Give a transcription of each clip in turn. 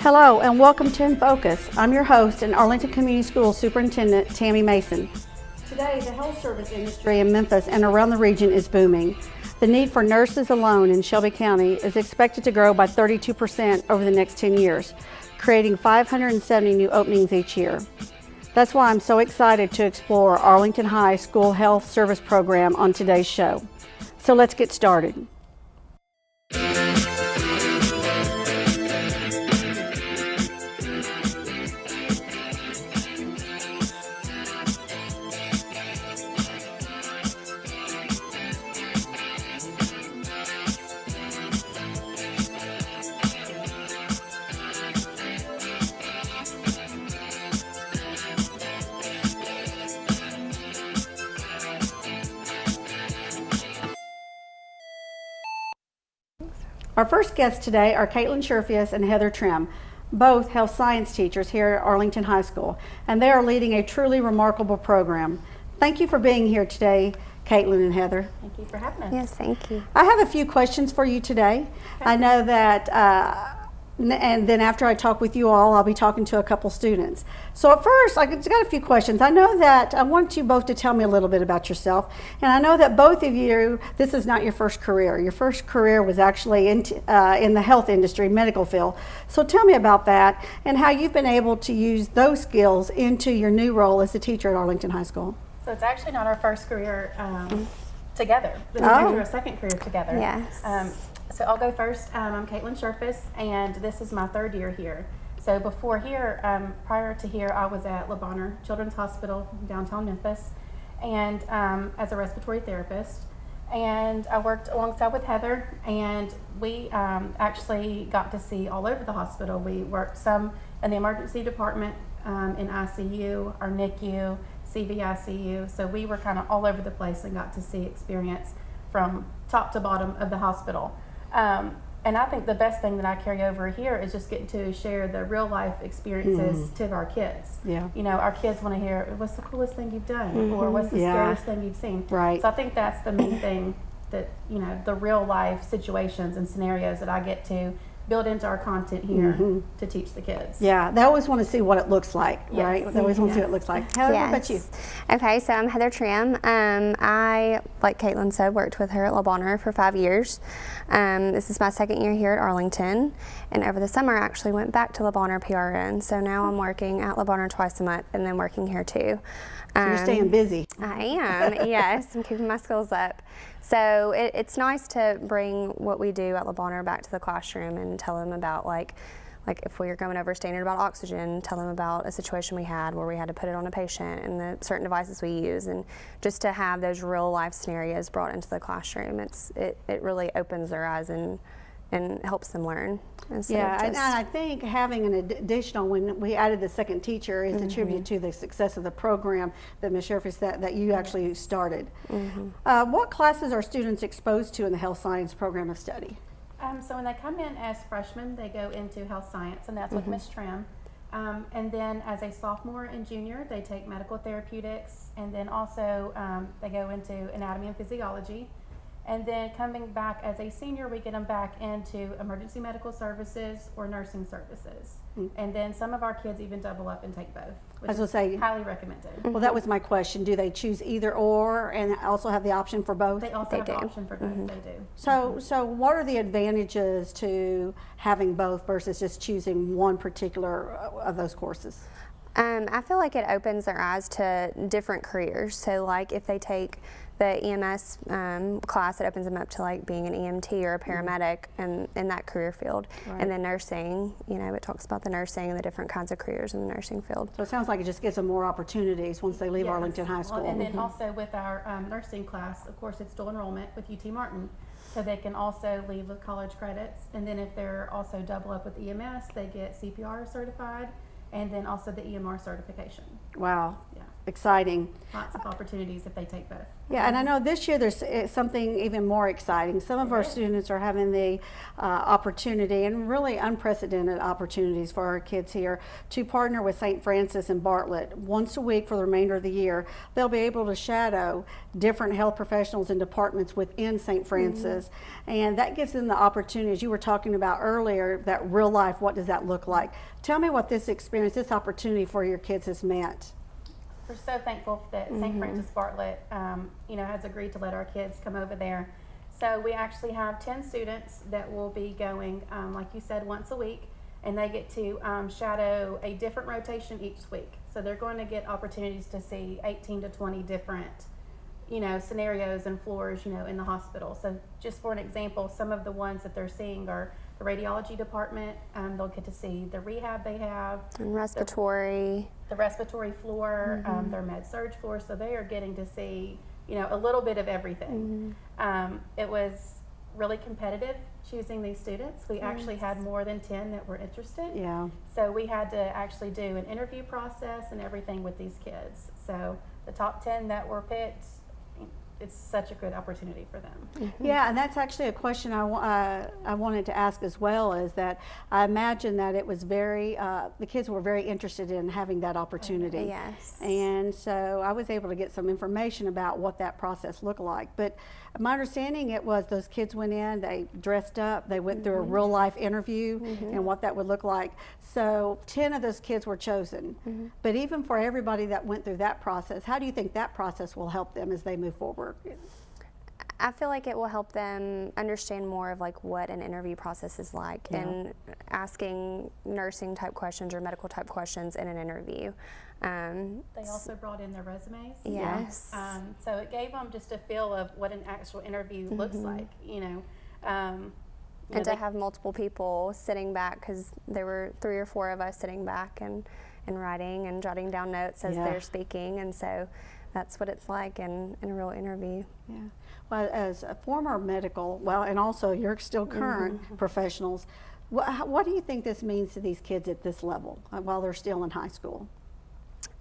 Hello and welcome to In Focus. I'm your host and Arlington Community Schools Superintendent Tammy Mason. Today, the health service industry in Memphis and around the region is booming. The need for nurses alone in Shelby County is expected to grow by 32% over the next 10 years, creating 570 new openings each year. That's why I'm so excited to explore Arlington High School Health Service Program on today's show. So let's get started. Our first guests today are Kaitlyn Scherffius and Tran, both health science teachers here at Arlington High School, and they are leading a truly remarkable program. Thank you for being here today, Kaitlyn and Heather. Thank you for having us. Yes, thank you. I have a few questions for you today. Okay. I know that, and then after I talk with you all, I'll be talking to a couple students. So at first, I just got a few questions. I know that I want you both to tell me a little bit about yourself. And I know that both of you, this is not your first career. Your first career was actually in the health industry, medical field. So tell me about that and how you've been able to use those skills into your new role as a teacher at Arlington High School. So it's actually not our first career together. This is actually our second career together. Yes. So I'll go first. I'm Kaitlyn Scherffius, and this is my third year here. So before here, prior to here, I was at Le Bonheur Children's Hospital, downtown Memphis, and as a respiratory therapist. And I worked alongside with Heather, and we actually got to see all over the hospital. We worked some in the emergency department, in ICU, our NICU, CVICU. So we were kind of all over the place and got to see experience from top to bottom of the hospital. And I think the best thing that I carry over here is just getting to share the real life experiences to our kids. Yeah. You know, our kids want to hear, what's the coolest thing you've done? Or what's the scariest thing you've seen? Right. So I think that's the main thing, that, you know, the real life situations and scenarios that I get to build into our content here to teach the kids. Yeah, they always want to see what it looks like, Yes. right? They always want to see what it looks like. Heather, what about you? Okay, so I'm Heather Tran. I, like Kaitlyn said, worked with her at Le Bonheur for 5 years. This is my second year here at Arlington, and over the summer I actually went back to Le Bonheur PRN, so now I'm working at Le Bonheur twice a month and then working here too. So you're staying busy. I am, yes, I'm keeping my skills up. So it's nice to bring what we do at Le Bonheur back to the classroom and tell them about like if we were going over a standard about oxygen, tell them about a situation we had where we had to put it on a patient and the certain devices we use, and just to have those real life scenarios brought into the classroom. It really opens their eyes and helps them learn. Yeah, and I think having an additional, when we added the second teacher, is attributed to the success of the program that Ms. Scherffius, that you actually started. What classes are students exposed to in the health science program of study? So when they come in as freshmen, they go into health science, and that's with Ms. Tran. And then as a sophomore and junior, they take medical therapeutics, and then also they go into anatomy and physiology. And then coming back as a senior, we get them back into emergency medical services or nursing services. And then some of our kids even double up and take both, which is highly recommended. Well, that was my question. Do they choose either or and also have the option for both? They also have the option for both. They do. So what are the advantages to having both versus just choosing one particular of those courses? I feel like it opens their eyes to different careers. So like if they take the EMS class, it opens them up to like being an EMT or a paramedic and in that career field. Right. And then nursing, you know, it talks about the nursing and the different kinds of careers in the nursing field. So it sounds like it just gives them more opportunities once they leave Arlington High School. Well, and then also with our nursing class, of course, it's dual enrollment with UT Martin. So they can also leave with college credits. And then if they're also double up with EMS, they get CPR certified and then also the EMR certification. Wow. Yeah. exciting. Lots of opportunities if they take both. Yeah, and I know this year there's something even more exciting. Some of our students are having the opportunity, and really unprecedented opportunities for our kids here, to partner with St. Francis and Bartlett once a week for the remainder of the year. They'll be able to shadow different health professionals and departments within St. Francis, and that gives them the opportunity, as you were talking about earlier, that real life, what does that look like? Tell me what this experience, this opportunity for your kids has meant. We're so thankful that St. Francis Bartlett, has agreed to let our kids come over there. So we actually have 10 students that will be going, like you said, once a week, and they get to shadow a different rotation each week. So they're going to get opportunities to see 18 to 20 different, scenarios and floors, in the hospital. So just for an example, some of the ones that they're seeing are the radiology department. They'll get to see the rehab they have, And respiratory. the respiratory floor, their med-surg floor. So they are getting to see, a little bit of everything. It was really competitive choosing these students. We actually had more than 10 that were interested. Yeah. So we had to actually do an interview process and everything with these kids. So the top 10 that were picked, it's such a good opportunity for them. Yeah, and that's actually a question I wanted to ask as well, is that I imagine that it was very, the kids were very interested in having that opportunity. Yes. And so I was able to get some information about what that process looked like. But my understanding it was those kids went in, they dressed up, they went through a real life interview and what that would look like. So 10 of those kids were chosen. But even for everybody that went through that process, how do you think that process will help them as they move forward? I feel like it will help them understand more of like what an interview process is like, and asking nursing type questions or medical type questions in an interview. They also brought in their resumes. Yes. So it gave them just a feel of what an actual interview looks like, And to have multiple people sitting back, because there were 3 or 4 of us sitting back and writing and jotting down notes as they're speaking, and so that's what it's like in a real interview. Yeah. Well, as a former medical, and also you're still current professionals, what do you think this means to these kids at this level while they're still in high school?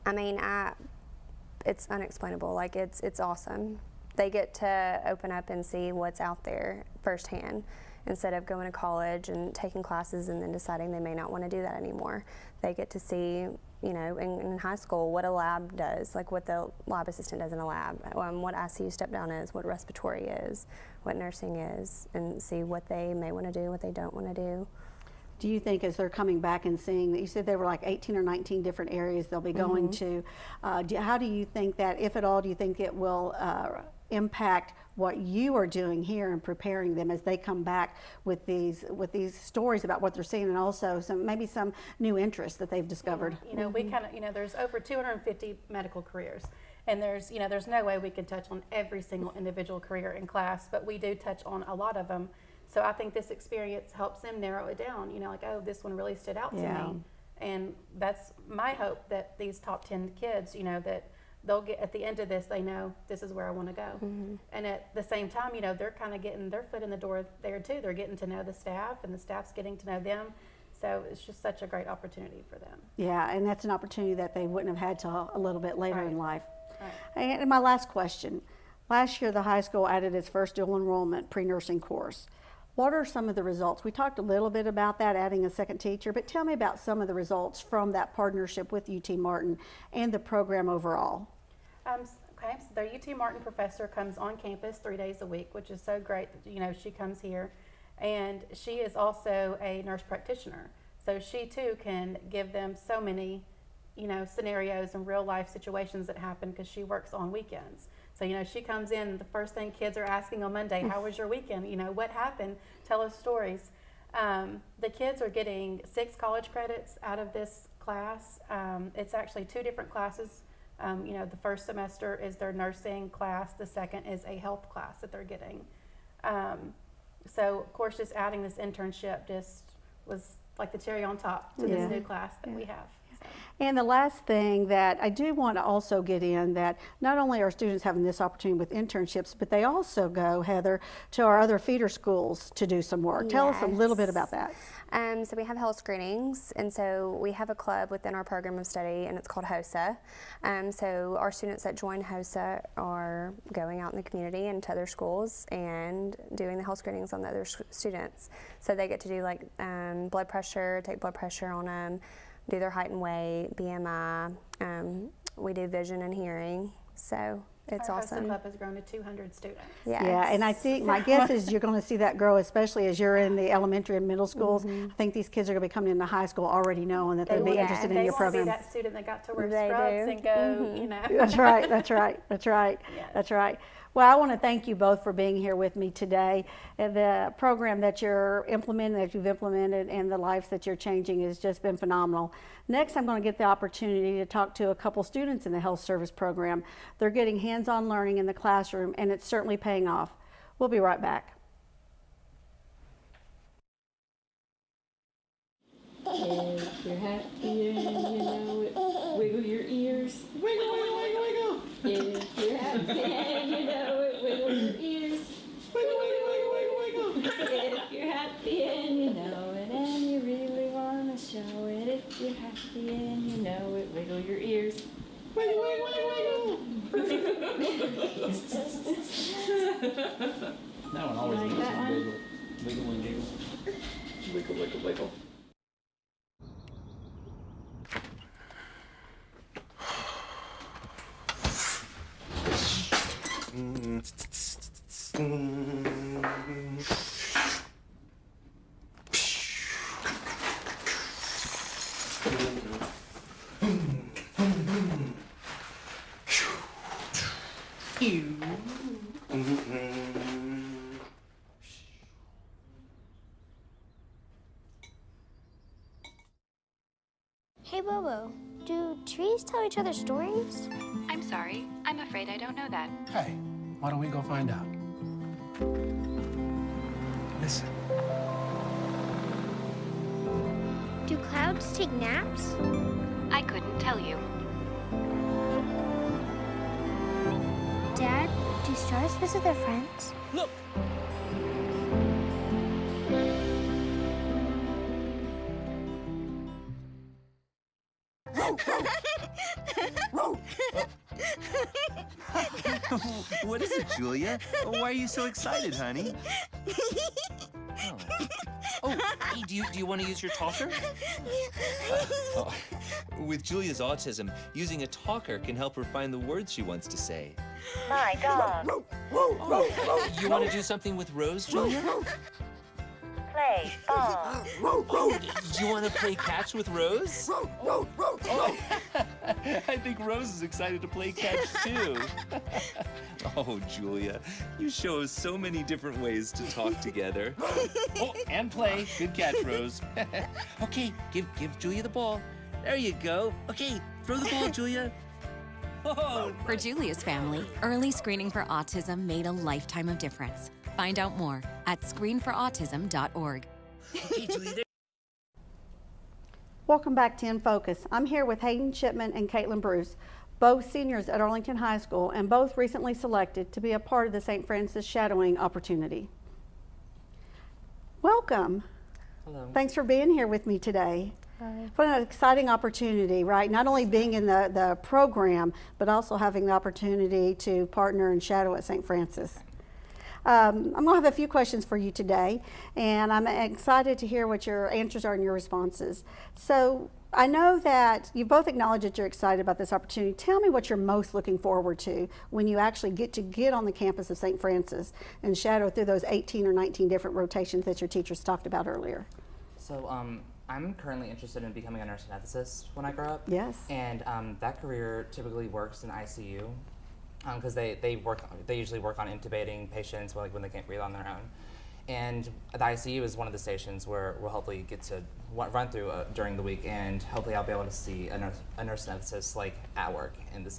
I mean, it's unexplainable. Like, it's awesome. They get to open up and see what's out there firsthand, instead of going to college and taking classes and then deciding they may not want to do that anymore. They get to see, in high school, what a lab does, like what the lab assistant does in a lab, what ICU step down is, what respiratory is, what nursing is, and see what they may want to do, what they don't want to do. Do you think as they're coming back and seeing that, you said there were like 18 or 19 different areas they'll be going to, how do you think that, if at all, do you think it will impact what you are doing here and preparing them as they come back with these stories about what they're seeing, and also maybe some new interests that they've discovered? We kind of, there's over 250 medical careers, and there's no way we could touch on every single individual career in class, but we do touch on a lot of them. So I think this experience helps them narrow it down, like, oh, this one really stood out to me. And that's my hope, that these top 10 kids, that they'll get, at the end of this, they know this is where I want to go. And at the same time, they're kind of getting their foot in the door there too. They're getting to know the staff, and the staff's getting to know them. So it's just such a great opportunity for them. Yeah, and that's an opportunity that they wouldn't have had till a little bit later in life. Right. And my last question. Last year, the high school added its first dual enrollment pre-nursing course. What are some of the results? We talked a little bit about that, adding a second teacher, but tell me about some of the results from that partnership with UT Martin and the program overall. Okay, so the UT Martin professor comes on campus 3 days a week, which is so great that, she comes here. And she is also a nurse practitioner. So she too can give them so many, scenarios and real life situations that happen, because she works on weekends. So, she comes in, the first thing kids are asking on Monday, how was your weekend? What happened? Tell us stories. The kids are getting 6 college credits out of this class. It's actually 2 different classes. The first semester is their nursing class. The second is a health class that they're getting. So, of course, just adding this internship just was like the cherry on top to this new class that we have. So. And the last thing that I do want to also get in, that not only are students having this opportunity with internships, but they also go, Heather, to our other feeder schools to do some work. Tell us a little bit about that. So we have health screenings, and so we have a club within our program of study, and it's called HOSA. So our students that join HOSA are going out in the community and to other schools and doing the health screenings on the other students. So they get to do like blood pressure, take blood pressure on them, do their height and weight, BMI. We do vision and hearing. So it's Our awesome. HOSA club has grown to 200 students. Yes. Yeah, and I think my guess is you're going to see that grow, especially as you're in the elementary and middle schools. I think these kids are going to be coming into high school already knowing that they'd be interested in They your won't program. be that student that got to wear They scrubs do. and go, you know. That's right, that's right, that's right, Yes. that's right. Well, I want to thank you both for being here with me today. And the program that you're implementing, that you've implemented, and the lives that you're changing has just been phenomenal. Next, I'm going to get the opportunity to talk to a couple students in the health service program. They're getting hands-on learning in the classroom, and it's certainly paying off. We'll be right back. If you're happy and you know it, wiggle your ears. Wiggle, wiggle, wiggle, wiggle. If you're happy and you know it, wiggle your ears. Wiggle, wiggle, wiggle, wiggle, wiggle. If you're happy and you know it and you really want to show it. If you're happy and you know it, wiggle your ears. Wiggle, wiggle, wiggle, wiggle. That one always Like makes that me one? wiggle. Wiggle and giggle. Wiggle, wiggle, wiggle. Hey Bobo, do trees tell each other stories? I'm sorry. I'm afraid I don't know that. Hey, why don't we go find out? Listen. Do clouds take naps? I couldn't tell you. Dad, do stars visit their friends? Look! What is it, Julia? Why are you so excited, honey? Oh, hey, do you want to use your talker? With Julia's autism, using a talker can help her find the words she wants to say. My dog. You want to do something with Rose, Julia? Play ball. Do you want to play catch with Rose? Oh, I think Rose is excited to play catch too. Oh, Julia, you show us so many different ways to talk together. Oh, and play. Good catch, Rose. Okay, give Julia the ball. There you go. Okay, throw the ball, Julia. Oh, For Julia's family, early screening for autism made a lifetime of difference. Find out more at screenforautism.org. okay, Julia. Welcome back to In Focus. I'm here with Hayden, Shipman, and Kaitlyn Bruce, both seniors at Arlington High School and both recently selected to be a part of the St. Francis shadowing opportunity. Welcome. Hello. Thanks for being here with me today. What an exciting opportunity, right? Not only being in the program, but also having the opportunity to partner and shadow at St. Francis. I'm going to have a few questions for you today, and I'm excited to hear what your answers are and your responses. So I know that you both acknowledge that you're excited about this opportunity. Tell me what you're most looking forward to when you actually get on the campus of St. Francis and shadow through those 18 or 19 different rotations that your teachers talked about earlier. So I'm currently interested in becoming a nurse anesthetist when I grow up. Yes. And that career typically works in ICU because they usually work on intubating patients when they can't breathe on their own. And the ICU is one of the stations where we'll hopefully get to run through during the week, and hopefully I'll be able to see a nurse anesthetist like at work in the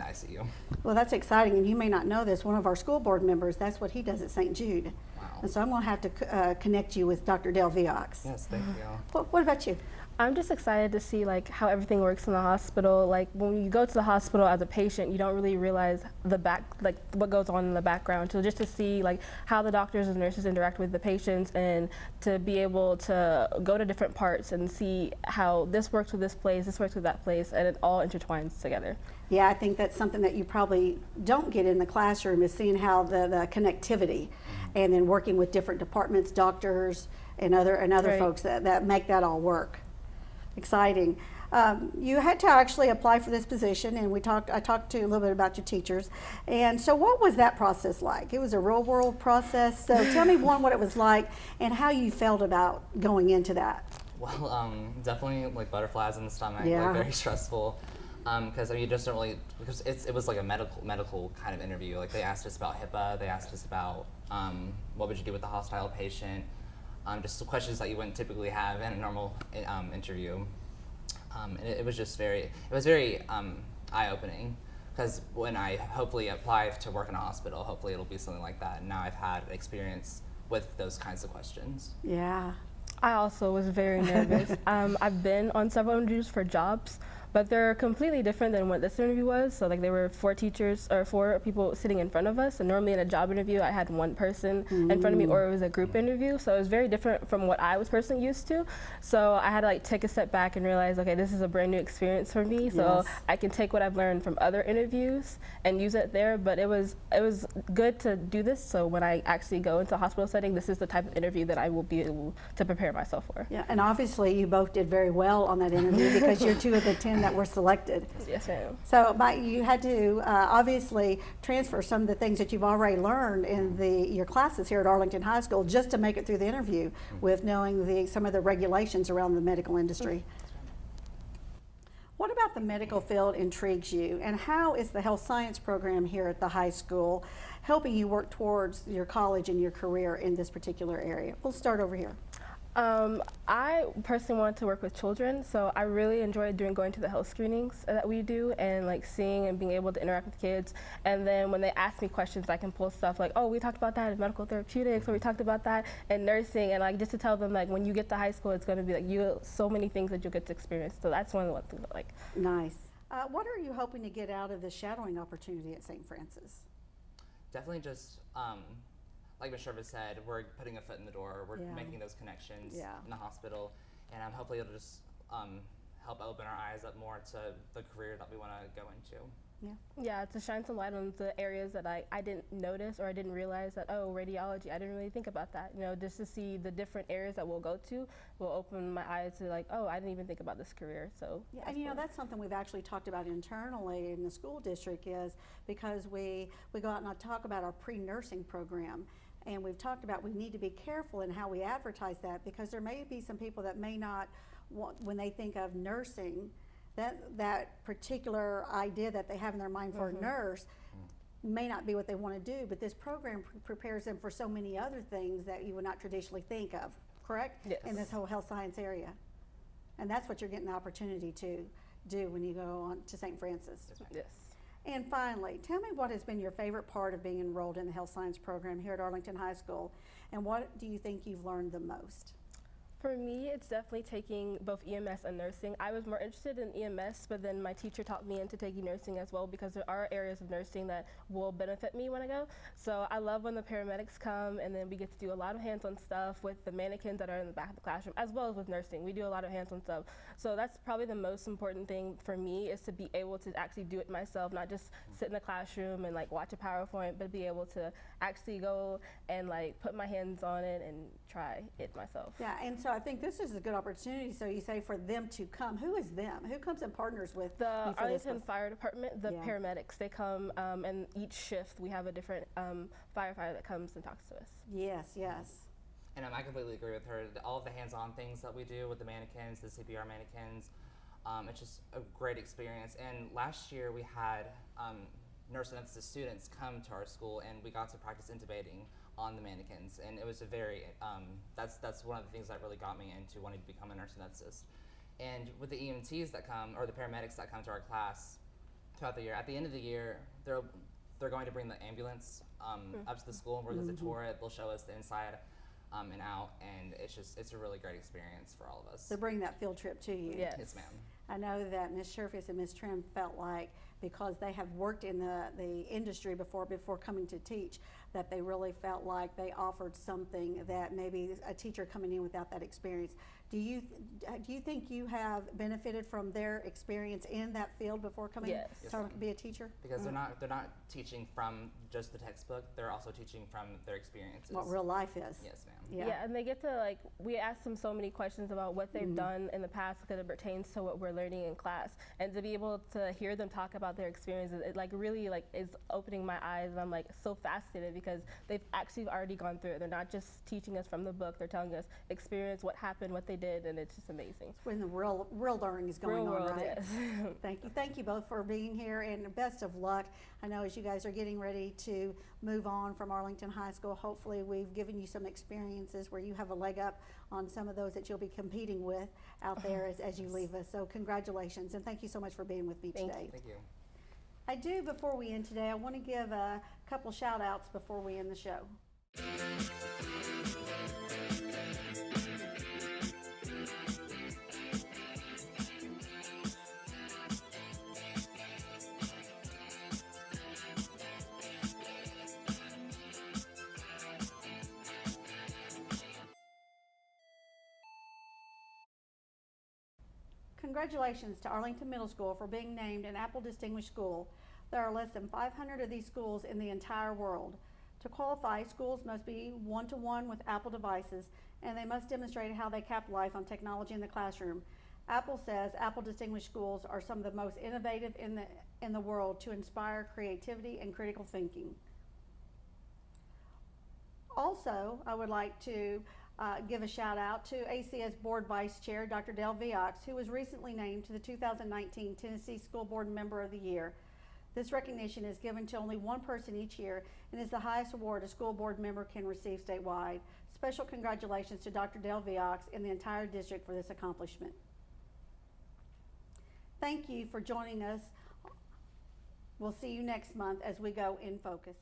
ICU. Well, that's exciting, and you may not know this. One of our school board members, that's what he does at St. Jude. Wow. And so I'm going to have to connect you with Dr. Del Viox. Yes, thank you. What about you? I'm just excited to see like how everything works in the hospital. Like when you go to the hospital as a patient, you don't really realize what goes on in the background. So just to see like how the doctors and nurses interact with the patients, and to be able to go to different parts and see how this works with this place, this works with that place, and it all intertwines together. Yeah, I think that's something that you probably don't get in the classroom, is seeing how the connectivity, and then working with different departments, doctors, and other Right. folks that make that all work. Exciting. You had to actually apply for this position, and I talked to you a little bit about your teachers. And so what was that process like? It was a real world process. So tell me, one, what it was like and how you felt about going into that. Well, definitely like butterflies in the stomach, Yeah. like very stressful. Because I mean, you just don't really, because it was like a medical kind of interview. Like they asked us about HIPAA, they asked us about what would you do with a hostile patient, just questions that you wouldn't typically have in a normal interview. And it was just very eye-opening, because when I hopefully apply to work in a hospital, hopefully it'll be something like that. And now I've had experience with those kinds of questions. Yeah. I also was very nervous. I've been on several interviews for jobs, but they're completely different than what this interview was. So like there were 4 people sitting in front of us, and normally in a job interview I had one person in front of me, or it was a group interview. So it was very different from what I was personally used to. So I had to like take a step back and realize, okay, this is a brand new experience for me. So Yes. I can take what I've learned from other interviews and use it there. But it was good to do this. So when I actually go into a hospital setting, this is the type of interview that I will be able to prepare myself for. Yeah, and obviously you both did very well on that interview because you're 2 of the 10 that were selected. Yes, ma'am. So you had to obviously transfer some of the things that you've already learned in your classes here at Arlington High School just to make it through the interview, with knowing some of the regulations around the medical industry. What about the medical field intrigues you, and how is the health science program here at the high school helping you work towards your college and your career in this particular area? We'll start over here. I personally wanted to work with children, so I really enjoyed going to the health screenings that we do, and like seeing and being able to interact with kids. And then when they ask me questions, I can pull stuff like, oh, we talked about that in medical therapeutics, or we talked about that in nursing, and like just to tell them like when you get to high school, it's going to be like so many things that you'll get to experience. So that's one of the things I like. Nice. What are you hoping to get out of the shadowing opportunity at St. Francis? Definitely just, like Ms. Scherffius said, we're putting a foot in the door. We're making those connections in the hospital, and hopefully it'll just help open our eyes up more to the career that we want to go into. Yeah, to shine some light on the areas that I didn't notice, or I didn't realize that, oh, radiology, I didn't really think about that. You know, just to see the different areas that we'll go to will open my eyes to like, oh, I didn't even think about this career. So yeah, and you know, that's something we've actually talked about internally in the school district, is because we go out and talk about our pre-nursing program. And we've talked about we need to be careful in how we advertise that, because there may be some people that may not want, when they think of nursing, that particular idea that they have in their mind for a nurse may not be what they want to do. But this program prepares them for so many other things that you would not traditionally think of, correct? Yes. In this whole health science area. And that's what you're getting the opportunity to do when you go on to St. Francis. Yes. And finally, tell me what has been your favorite part of being enrolled in the health science program here at Arlington High School, and what do you think you've learned the most? For me, it's definitely taking both EMS and nursing. I was more interested in EMS, but then my teacher talked me into taking nursing as well, because there are areas of nursing that will benefit me when I go. So I love when the paramedics come, and then we get to do a lot of hands-on stuff with the mannequins that are in the back of the classroom, as well as with nursing. We do a lot of hands-on stuff. So that's probably the most important thing for me, is to be able to actually do it myself, not just sit in the classroom and like watch a PowerPoint, but be able to actually go and like put my hands on it and try it myself. Yeah, and so I think this is a good opportunity. So you say for them to come. Who is them? Who comes and partners with the you for Arlington this? Fire Department, the paramedics. They come, and each shift we have a different firefighter that comes and talks to us. Yes, yes. And I completely agree with her. All of the hands-on things that we do with the mannequins, the CPR mannequins, it's just a great experience. And last year we had nurse anesthetist students come to our school, and we got to practice intubating on the mannequins, and it was a very that's one of the things that really got me into wanting to become a nurse anesthetist. And with the EMTs that come, or the paramedics that come to our class throughout the year, at the end of the year they're going to bring the ambulance up to the school, and we're going to tour it. They'll show us the inside. and out, and it's a really great experience for all of us. So bring that field trip to you. Yes, ma'am. I know that Ms. Scherffius and Ms. Tran felt like, because they have worked in the industry before coming to teach, that they really felt like they offered something that maybe a teacher coming in without that experience. Do you think you have benefited from their experience in that field before coming to be a teacher? Because they're not teaching from just the textbook, they're also teaching from their experiences. What real life is. Yes, ma'am. Yeah, and they get to, we ask them so many questions about what they've done in the past because it pertains to what we're learning in class. And to be able to hear them talk about their experiences, it really is opening my eyes, and I'm so fascinated because they've actually already gone through it. They're not just teaching us from the book, they're telling us experience, what happened, what they did, and it's just amazing. It's when the real learning is going on, right? Yes. Thank you both for being here, and best of luck. I know as you guys are getting ready to move on from Arlington High School, hopefully we've given you some experiences where you have a leg up on some of those that you'll be competing with out there as you leave us. So congratulations, and thank you so much for being with me today. Thank you. I do, before we end today, I want to give a couple shout outs before we end the show. Congratulations to Arlington Middle School for being named an Apple Distinguished School. There are less than 500 of these schools in the entire world. To qualify, schools must be one-to-one with Apple devices, and they must demonstrate how they capitalize on technology in the classroom. Apple says Apple Distinguished Schools are some of the most innovative in the world to inspire creativity and critical thinking. Also, I would like to give a shout out to ACS Board Vice Chair Dr. Dale Viox, who was recently named to the 2019 Tennessee School Board Member of the Year. This recognition is given to only one person each year and is the highest award a school board member can receive statewide. Special congratulations to Dr. Dale Viox and the entire district for this accomplishment. Thank you for joining us. We'll see you next month as we go in focus.